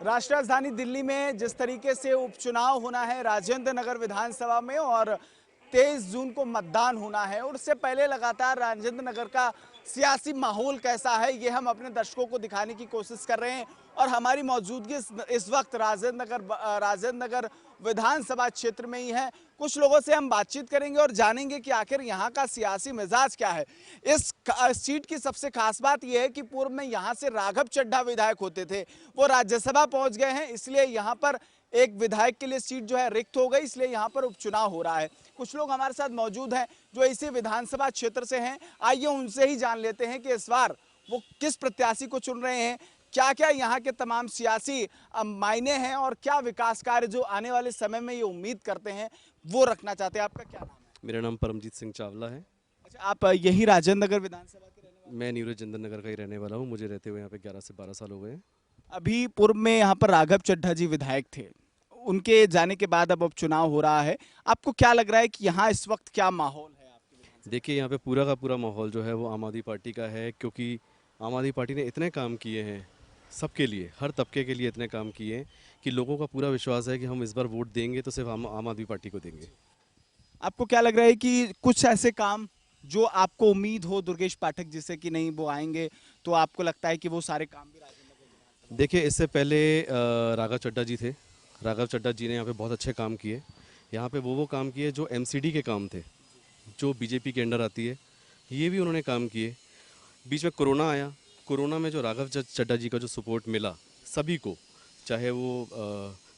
राष्ट्रीय राजधानी दिल्ली में जिस तरीके से उपचुनाव होना है राजेंद्र नगर विधानसभा में और 23 जून को मतदान होना है, और उससे पहले लगातार राजेंद्र नगर का सियासी माहौल कैसा है ये हम अपने दर्शकों को दिखाने की कोशिश कर रहे हैं। और हमारी मौजूदगी इस वक्त राजेंद्र नगर विधानसभा क्षेत्र में ही है। कुछ लोगों से हम बातचीत करेंगे और जानेंगे कि आखिर यहाँ का सियासी मिजाज क्या है। इस सीट की सबसे खास बात यह है कि पूर्व में यहाँ से राघव चड्ढा विधायक होते थे, वो राज्यसभा पहुंच गए हैं, इसलिए यहाँ पर एक विधायक के लिए सीट जो है रिक्त हो गई, इसलिए यहाँ पर उपचुनाव हो रहा है। कुछ लोग हमारे साथ मौजूद हैं जो इसी विधानसभा क्षेत्र से हैं। आइए उनसे ही जान लेते हैं कि इस बार वो किस प्रत्याशी को चुन रहे हैं, क्या क्या यहाँ के तमाम सियासी मायने हैं और क्या विकास कार्य जो आने वाले समय में ये उम्मीद करते हैं वो रखना चाहते हैं। आपका क्या नाम है? मेरा नाम परमजीत सिंह चावला है। अच्छा, आप यही राजेंद्र नगर विधानसभा के रहने वाले? मैं न्यू राजेंद्र नगर का ही रहने वाला हूँ। मुझे रहते हुए यहाँ पे 11 से 12 साल हो गए हैं। अभी पूर्व में यहाँ पर राघव चड्ढा जी विधायक थे, उनके जाने के बाद अब उपचुनाव हो रहा है। आपको क्या लग रहा है कि यहाँ इस वक्त क्या माहौल है आपके विधानसभा? देखिए, यहाँ पे पूरा का पूरा माहौल जो है वो आम आदमी पार्टी का है, क्योंकि आम आदमी पार्टी ने इतने काम किए हैं सबके लिए, हर तबके के लिए इतने काम किए हैं कि लोगों का पूरा विश्वास है कि हम इस बार वोट देंगे तो सिर्फ आम आदमी पार्टी को देंगे। आपको क्या लग रहा है कि कुछ ऐसे काम जो आपको उम्मीद हो दुर्गेश पाठक जिसे कि नहीं वो आएंगे, तो आपको लगता है कि वो सारे काम भी राजेंद्र नगर विधानसभा? देखिए, इससे पहले राघव चड्ढा जी थे। राघव चड्ढा जी ने यहाँ पे बहुत अच्छे काम किए। यहाँ पे वो काम किए जो एमसीडी के काम थे, जो बीजेपी के अंडर आती है, ये भी उन्होंने काम किए। बीच में कोरोना आया, कोरोना में जो राघव चड्ढा जी का जो सपोर्ट मिला सभी को, चाहे वो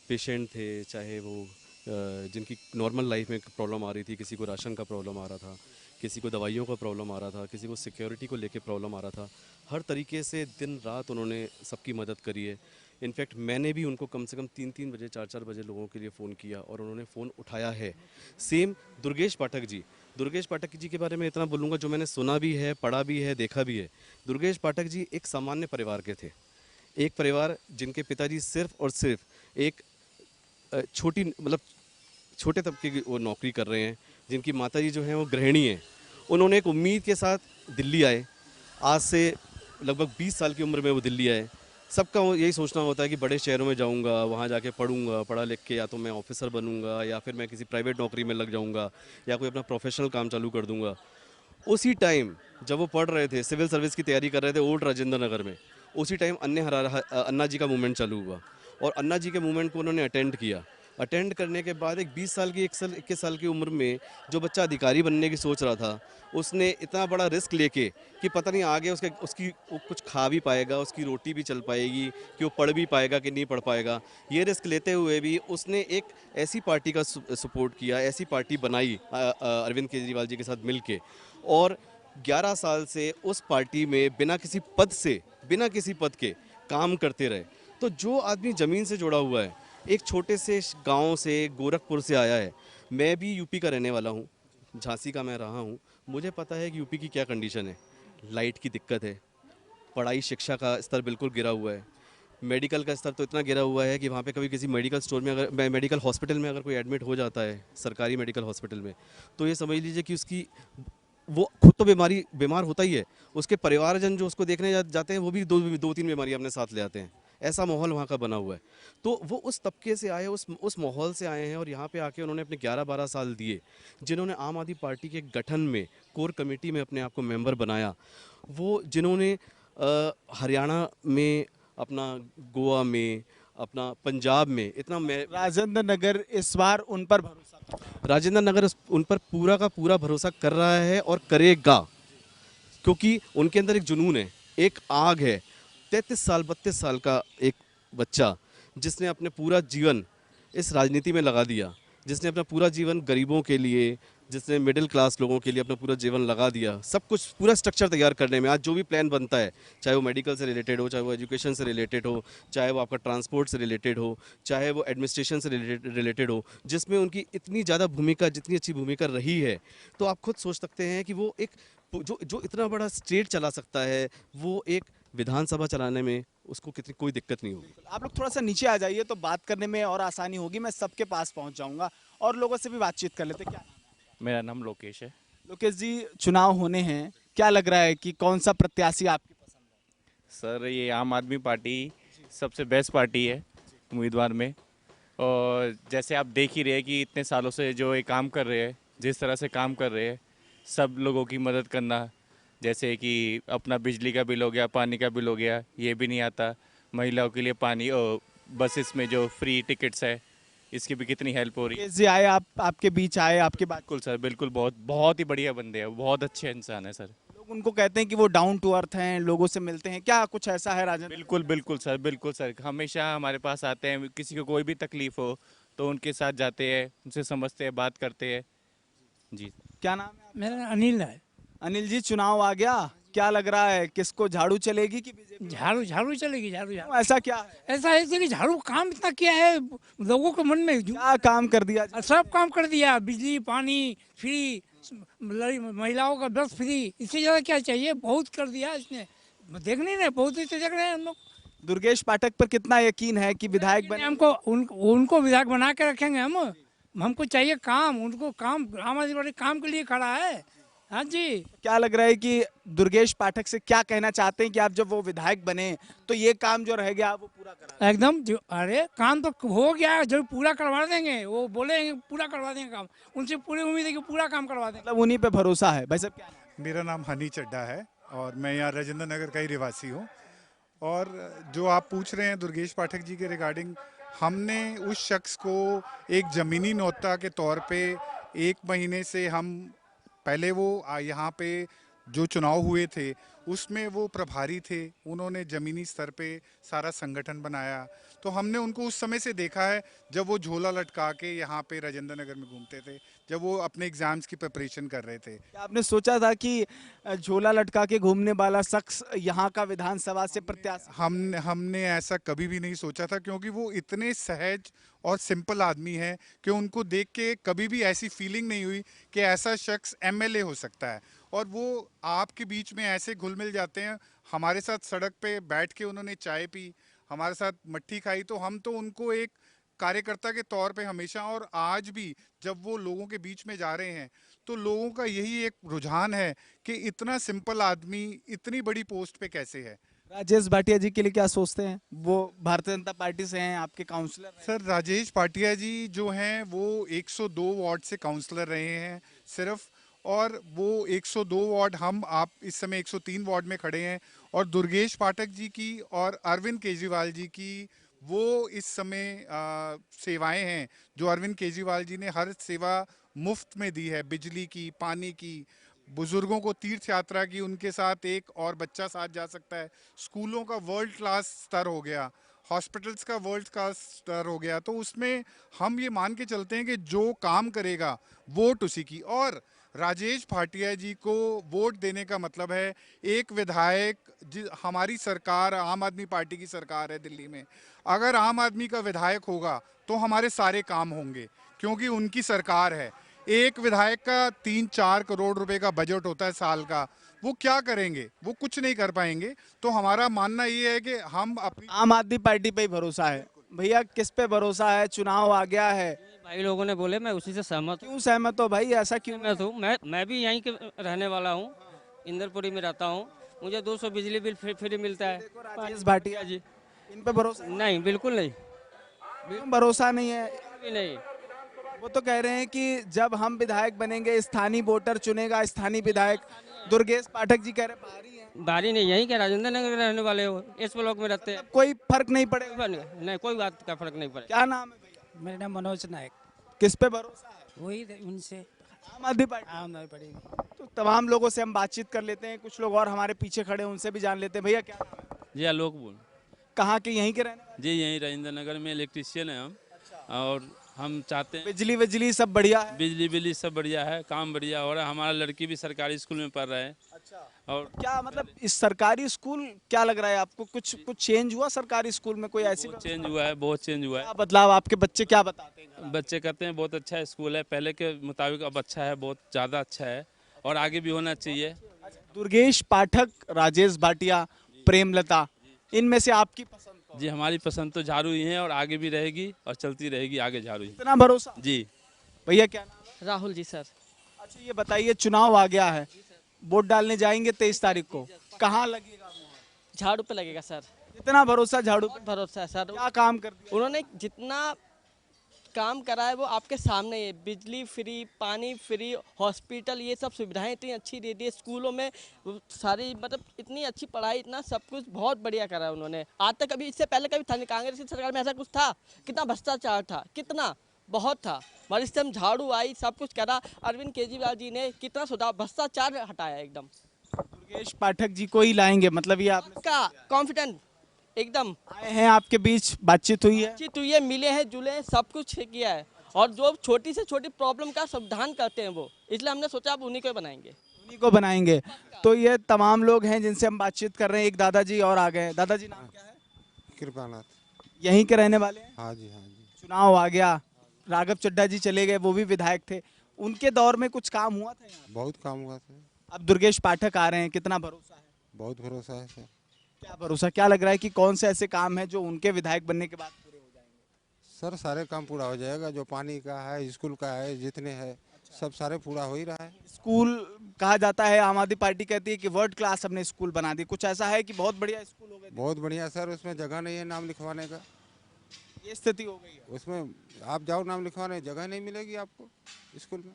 पेशेंट थे, चाहे वो जिनकी नॉर्मल लाइफ में प्रॉब्लम आ रही थी, किसी को राशन का प्रॉब्लम आ रहा था, किसी को दवाइयों का प्रॉब्लम आ रहा था, किसी को सिक्योरिटी को लेके प्रॉब्लम आ रहा था, हर तरीके से दिन रात उन्होंने सबकी मदद करी है। इनफैक्ट मैंने भी उनको कम से कम 3-3 बजे 4-4 बजे लोगों के लिए फ़ोन किया और उन्होंने फ़ोन उठाया है। सेम दुर्गेश पाठक जी के बारे में इतना बोलूँगा जो मैंने सुना भी है, पढ़ा भी है, देखा भी है। दुर्गेश पाठक जी एक सामान्य परिवार के थे, एक परिवार जिनके पिताजी सिर्फ और सिर्फ एक छोटे तबके की वो नौकरी कर रहे हैं, जिनकी माताजी जो हैं वो गृहिणी हैं। उन्होंने एक उम्मीद के साथ दिल्ली आए। आज से लगभग 20 साल की उम्र में वो दिल्ली आए। सबका यही सोचना होता है कि बड़े शहरों में जाऊंगा, वहाँ जाके पढ़ूंगा, पढ़ा लिख के या तो मैं ऑफिसर बनूंगा या फिर मैं किसी प्राइवेट नौकरी में लग जाऊंगा या कोई अपना प्रोफेशनल काम चालू कर दूंगा। उसी टाइम जब वो पढ़ रहे थे, सिविल सर्विस की तैयारी कर रहे थे ओल्ड राजेंद्र नगर में, उसी टाइम अन्ना जी का मूवमेंट चालू हुआ और अन्ना जी के मूवमेंट को उन्होंने अटेंड किया। अटेंड करने के बाद एक 20 साल की 21 साल की उम्र में जो बच्चा अधिकारी बनने की सोच रहा था, उसने इतना बड़ा रिस्क लेके कि पता नहीं आगे उसकी वो कुछ खा भी पाएगा, उसकी रोटी भी चल पाएगी, कि वो पढ़ भी पाएगा कि नहीं पढ़ पाएगा। ये रिस्क लेते हुए भी उसने एक ऐसी पार्टी का सपोर्ट किया, ऐसी पार्टी बनाई अरविंद केजरीवाल जी के साथ मिल के, और 11 साल से उस पार्टी में बिना किसी पद के काम करते रहे। तो जो आदमी ज़मीन से जुड़ा हुआ है, एक छोटे से गांव से, गोरखपुर से आया है। मैं भी यूपी का रहने वाला हूं, झांसी का मैं रहा हूं। मुझे पता है कि यूपी की क्या कंडीशन है। लाइट की दिक्कत है, पढ़ाई शिक्षा का स्तर बिल्कुल गिरा हुआ है, मेडिकल का स्तर तो इतना गिरा हुआ है कि वहाँ पे कभी किसी मेडिकल स्टोर में अगर मेडिकल हॉस्पिटल में अगर कोई एडमिट हो जाता है, सरकारी मेडिकल हॉस्पिटल में, तो ये समझ लीजिए कि उसकी वो खुद तो बीमार होता ही है, उसके परिवारजन जो उसको देखने जाते हैं वो भी 2-3 बीमारियाँ अपने साथ ले आते हैं। ऐसा माहौल वहाँ का बना हुआ है। तो वो उस तबके से आए, उस माहौल से आए हैं और यहाँ पे आके उन्होंने अपने 11-12 साल दिए, जिन्होंने आम आदमी पार्टी के गठन में कोर कमेटी में अपने आप को मेंबर बनाया, वो जिन्होंने हरियाणा में अपना, गोवा में अपना, पंजाब में इतना राजेंद्र नगर इस बार उन पर भरोसा, राजेंद्र नगर उन पर पूरा का पूरा भरोसा कर रहा है और करेगा, क्योंकि उनके अंदर एक जुनून है, एक आग है। 32 साल का एक बच्चा जिसने अपने पूरा जीवन इस राजनीति में लगा दिया, जिसने अपना पूरा जीवन गरीबों के लिए, जिसने मिडिल क्लास लोगों के लिए अपना पूरा जीवन लगा दिया, सब कुछ पूरा स्ट्रक्चर तैयार करने में। आज जो भी प्लान बनता है, चाहे वो मेडिकल से रिलेटेड हो, चाहे वो एजुकेशन से रिलेटेड हो, चाहे वो आपका ट्रांसपोर्ट से रिलेटेड हो, चाहे वो एडमिनिस्ट्रेशन से रिलेटेड हो, जिसमें उनकी इतनी ज़्यादा भूमिका, जितनी अच्छी भूमिका रही है, तो आप खुद सोच सकते हैं कि वो एक जो इतना बड़ा स्टेट चला सकता है, वो एक विधानसभा चलाने में उसको कितनी कोई दिक्कत नहीं होगी। आप लोग थोड़ा सा नीचे आ जाइए तो बात करने में और आसानी होगी, मैं सबके पास पहुंच जाऊंगा और लोगों से भी बातचीत कर लेते। क्या नाम है आपका? मेरा नाम लोकेश है। लोकेश जी, चुनाव होने हैं, क्या लग रहा है कि कौन सा प्रत्याशी आपकी पसंद है? सर, ये आम आदमी पार्टी सबसे बेस्ट पार्टी है उम्मीदवार में। और जैसे आप देख ही रहे हैं कि इतने सालों से जो ये काम कर रहे हैं, जिस तरह से काम कर रहे हैं, सब लोगों की मदद करना, जैसे कि अपना बिजली का बिल हो गया, पानी का बिल हो गया, ये भी नहीं आता। महिलाओं के लिए पानी और बसेस में जो फ्री टिकट्स है, इसकी भी कितनी हेल्प हो रही है। केस जी आए, आप आपके बीच आए, आपके बात, बिल्कुल सर, बिल्कुल, बहुत बहुत ही बढ़िया बंदे हैं, बहुत अच्छे इंसान है सर। लोग उनको कहते हैं कि वो डाउन टू अर्थ हैं, लोगों से मिलते हैं, क्या कुछ ऐसा है राजेंद्र? बिल्कुल बिल्कुल सर, बिल्कुल सर, हमेशा हमारे पास आते हैं, किसी को कोई भी तकलीफ हो तो उनके साथ जाते हैं, उनसे समझते हैं, बात करते हैं। जी क्या नाम है मेरा नाम अनिल है। आपका? अनिल जी, चुनाव आ गया, क्या लग रहा है, किसको झाड़ू चलेगी कि बीजेपी? झाड़ू झाड़ू चलेगी, झाड़ू झाड़ू। ऐसा क्या है, ऐसा है कि झाड़ू काम इतना किया है लोगों के मन में क्या काम कर दिया? सब काम कर दिया, बिजली पानी फ्री, महिलाओं का बस फ्री, इससे ज़्यादा क्या चाहिए, बहुत कर दिया इसने। देख नहीं रहे, बहुत ही तो देख रहे हैं हम लोग। दुर्गेश पाठक पर कितना यकीन है कि विधायक बने? हमको उनको विधायक बना के रखेंगे हम। हमको चाहिए काम, उनको काम, आम आदमी पार्टी काम के लिए खड़ा है। हाँ जी। क्या लग रहा है कि दुर्गेश पाठक से क्या कहना चाहते हैं कि आप जब वो विधायक बने तो ये काम जो रह गया वो पूरा करा? एकदम जो, अरे काम तो हो गया, जो पूरा करवा देंगे, वो बोलेंगे पूरा करवा देंगे काम, उनसे पूरी उम्मीद है कि पूरा काम करवा देंगे। मतलब उन्हीं पे भरोसा है। भाई साहब, क्या नाम है? मेरा नाम हनी चड्डा है और मैं यहाँ राजेंद्र नगर का ही रिवासी हूँ। और जो आप पूछ रहे हैं दुर्गेश पाठक जी के रिगार्डिंग, हमने उस शख्स को एक ज़मीनी न्योता के तौर पे 1 महीने से हम पहले वो यहाँ पे जो चुनाव हुए थे उसमें वो प्रभारी थे, उन्होंने ज़मीनी स्तर पे सारा संगठन बनाया। तो हमने उनको उस समय से देखा है जब वो झोला लटका के यहाँ पे राजेंद्र नगर में घूमते थे, जब वो अपने एग्ज़ाम्स की प्रिपरेशन कर रहे थे। क्या आपने सोचा था कि झोला लटका के घूमने वाला शख्स यहाँ का विधानसभा से प्रत्याशी? हमने ऐसा कभी भी नहीं सोचा था, क्योंकि वो इतने सहज और सिंपल आदमी है कि उनको देख के कभी भी ऐसी फीलिंग नहीं हुई कि ऐसा शख्स एमएलए हो सकता है। और वो आपके बीच में ऐसे घुल मिल जाते हैं। हमारे साथ सड़क पे बैठ के उन्होंने चाय पी, हमारे साथ मट्ठी खाई, तो हम तो उनको एक कार्यकर्ता के तौर पे हमेशा, और आज भी जब वो लोगों के बीच में जा रहे हैं तो लोगों का यही एक रुझान है कि इतना सिंपल आदमी इतनी बड़ी पोस्ट पे कैसे है। राजेश भाटिया जी के लिए क्या सोचते हैं? वो भारतीय जनता पार्टी से हैं, आपके काउंसलर हैं। सर, राजेश भाटिया जी जो हैं वो 102 वार्ड से काउंसलर रहे हैं सिर्फ, और वो 102 वार्ड, हम आप इस समय 103 वार्ड में खड़े हैं। और दुर्गेश पाठक जी की और अरविंद केजरीवाल जी की वो इस समय सेवाएं हैं जो अरविंद केजरीवाल जी ने हर सेवा मुफ्त में दी है, बिजली की, पानी की, बुजुर्गों को तीर्थ यात्रा की, उनके साथ एक और बच्चा साथ जा सकता है, स्कूलों का वर्ल्ड क्लास स्तर हो गया, हॉस्पिटल्स का वर्ल्ड क्लास स्तर हो गया। तो उसमें हम ये मान के चलते हैं कि जो काम करेगा वोट उसी की। और राजेश भाटिया जी को वोट देने का मतलब है एक विधायक, हमारी सरकार आम आदमी पार्टी की सरकार है दिल्ली में, अगर आम आदमी का विधायक होगा तो हमारे सारे काम होंगे, क्योंकि उनकी सरकार है। एक विधायक का 3-4 करोड़ रुपए का बजट होता है साल का, वो क्या करेंगे? वो कुछ नहीं कर पाएंगे। तो हमारा मानना ये है कि हम अपनी आम आदमी पार्टी पे ही भरोसा है। भैया, किस पे भरोसा है? चुनाव आ गया है, भाई लोगों ने बोले, मैं उसी से सहमत हूँ। क्यों सहमत हो भाई? ऐसा क्यों? मैं भी यहीं के रहने वाला हूँ, इंदरपुरी में रहता हूँ। मुझे 200 बिजली बिल फ्री मिलता है। राजेश भाटिया जी इन पे भरोसा नहीं, बिल्कुल नहीं, क्यों भरोसा नहीं है? भी नहीं। वो तो कह रहे हैं कि जब हम विधायक बनेंगे स्थानीय वोटर चुनेगा स्थानीय विधायक। दुर्गेश पाठक जी कह रहे बाहरी हैं। बारी नहीं, यहीं के राजेंद्र नगर रहने वाले हो, इस ब्लॉक में रहते हैं। कोई फर्क नहीं पड़ेगा? नहीं, कोई बात का फर्क नहीं पड़ेगा। क्या नाम है भैया? मेरा नाम मनोज नायक। किस पे भरोसा है? वही उनसे आम आदमी पार्टी। आम नहीं पड़ेगी। तो तमाम लोगों से हम बातचीत कर लेते हैं, कुछ लोग और हमारे पीछे खड़े हैं, उनसे भी जान लेते हैं। भैया, क्या नाम है? जी आलोक बोल। कहाँ के? यहीं के रहने वाले? जी यहीं राजेंद्र नगर में इलेक्ट्रिशियन है हम। और हम चाहते हैं बिजली सब बढ़िया है? बिजली सब बढ़िया है, काम बढ़िया हो रहा है। हमारा लड़की भी सरकारी स्कूल में पढ़ रहा है। और क्या मतलब इस सरकारी स्कूल, क्या लग रहा है आपको, कुछ चेंज हुआ सरकारी स्कूल में? कोई ऐसी बहुत चेंज हुआ है, बहुत चेंज हुआ क्या बदलाव? आपके बच्चे क्या बताते हैं? है। बच्चे कहते हैं बहुत अच्छा स्कूल है, पहले के मुताबिक अब अच्छा है, बहुत ज़्यादा अच्छा है और आगे भी होना चाहिए। दुर्गेश पाठक, राजेश भाटिया, प्रेमलता, इनमें से आपकी पसंद कौन? जी हमारी पसंद तो झाड़ू ही है और आगे भी रहेगी और चलती रहेगी आगे झाड़ू ही। इतना भरोसा? जी। भैया, क्या नाम है? राहुल जी सर। अच्छा, ये बताइए, चुनाव आ गया है, वोट डालने जाएंगे 23 तारीख को, कहाँ लगेगा मोहर? झाड़ू पे लगेगा सर। इतना भरोसा झाड़ू पे? बहुत भरोसा है सर। क्या काम कर दिया? उन्होंने जितना काम करा है वो आपके सामने ही है। बिजली फ्री, पानी फ्री, हॉस्पिटल, ये सब सुविधाएं इतनी अच्छी दे दी है। स्कूलों में वो सारी मतलब इतनी अच्छी पढ़ाई, इतना सब कुछ बहुत बढ़िया करा है उन्होंने। आज तक कभी, इससे पहले कभी था नहीं, कांग्रेस की सरकार में ऐसा कुछ था? कितना भ्रष्टाचार था, कितना, बहुत था। मगर इस टाइम झाड़ू आई, सब कुछ करा। अरविंद केजरीवाल जी ने कितना सुधार, भ्रष्टाचार हटाया एकदम। दुर्गेश पाठक जी को ही लाएंगे, मतलब ये आप का कॉन्फिडेंट एकदम। आए हैं, आपके बीच बातचीत हुई है? बातचीत हुई है, मिले हैं, जुले हैं, सब कुछ किया है। और जो छोटी से छोटी प्रॉब्लम का समाधान करते हैं वो, इसलिए हमने सोचा अब उन्हीं को बनाएंगे। उन्हीं को बनाएंगे। तो ये तमाम लोग हैं जिनसे हम बातचीत कर रहे हैं। एक दादाजी और आ गए हैं। दादाजी नाम क्या है? कृपानाथ। यहीं के रहने वाले हैं? हाँ जी, हाँ जी। चुनाव आ गया, राघव चड्ढा जी चले गए, वो भी विधायक थे। उनके दौर में कुछ काम हुआ था यहाँ? बहुत काम हुआ था। अब दुर्गेश पाठक आ रहे हैं, कितना भरोसा है? बहुत भरोसा है सर। क्या भरोसा, क्या लग रहा है कि कौन से ऐसे काम है जो उनके विधायक बनने के बाद पूरे हो जाएंगे? सर सारे काम पूरा हो जाएगा, जो पानी का है, स्कूल का है, जितने है सब सारे पूरा हो ही रहा है। स्कूल कहा जाता है, आम आदमी पार्टी कहती है कि वर्ल्ड क्लास हमने स्कूल बना दी। कुछ ऐसा है कि बहुत बढ़िया स्कूल हो गए? बहुत बढ़िया सर, उसमें जगह नहीं है नाम लिखवाने का। ये स्थिति हो गई है। उसमें आप जाओ नाम लिखवाने, जगह नहीं मिलेगी आपको स्कूल में।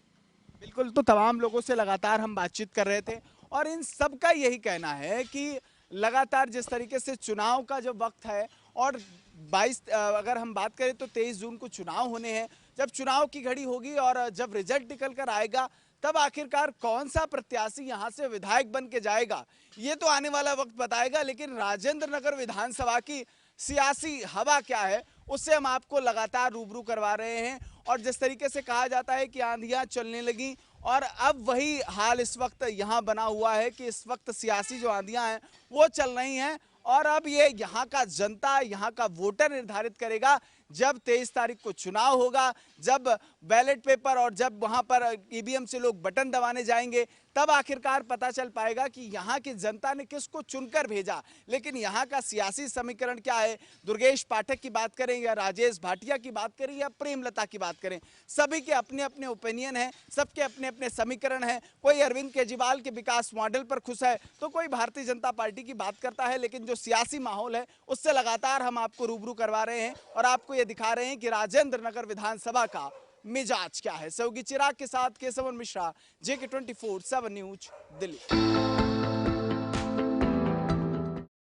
बिल्कुल। तो तमाम लोगों से लगातार हम बातचीत कर रहे थे और इन सब का यही कहना है कि लगातार जिस तरीके से चुनाव का जो वक्त है और 22 अगर हम बात करें तो 23 जून को चुनाव होने हैं। जब चुनाव की घड़ी होगी और जब रिजल्ट निकल कर आएगा, तब आखिरकार कौन सा प्रत्याशी यहां से विधायक बन के जाएगा, ये तो आने वाला वक्त बताएगा। लेकिन राजेंद्र नगर विधानसभा की सियासी हवा क्या है, उससे हम आपको लगातार रूबरू करवा रहे हैं। और जिस तरीके से कहा जाता है कि आंधियां चलने लगी, और अब वही हाल इस वक्त यहाँ बना हुआ है कि इस वक्त सियासी जो आंधियां हैं वो चल रही हैं। और अब ये यहाँ का जनता, यहाँ का वोटर निर्धारित करेगा जब 23 तारीख को चुनाव होगा, जब बैलेट पेपर और जब वहाँ पर ईवीएम से लोग बटन दबाने जाएंगे, तब आखिरकार पता चल पाएगा कि यहाँ की जनता ने किसको चुनकर भेजा। लेकिन यहाँ का सियासी समीकरण क्या है, दुर्गेश पाठक की बात करें या राजेश भाटिया की बात करें या प्रेमलता की बात करें, सभी के अपने अपने ओपिनियन हैं, सबके अपने अपने समीकरण हैं। कोई अरविंद केजरीवाल के विकास मॉडल पर खुश है तो कोई भारतीय जनता पार्टी की बात करता है। लेकिन जो सियासी माहौल है उससे लगातार हम आपको रूबरू करवा रहे हैं और आपको ये दिखा रहे हैं कि राजेंद्र नगर विधानसभा का मिजाज क्या है। सहयोगी चिराग के साथ केशवन मिश्रा, JK24 7 न्यूज, दिल्ली।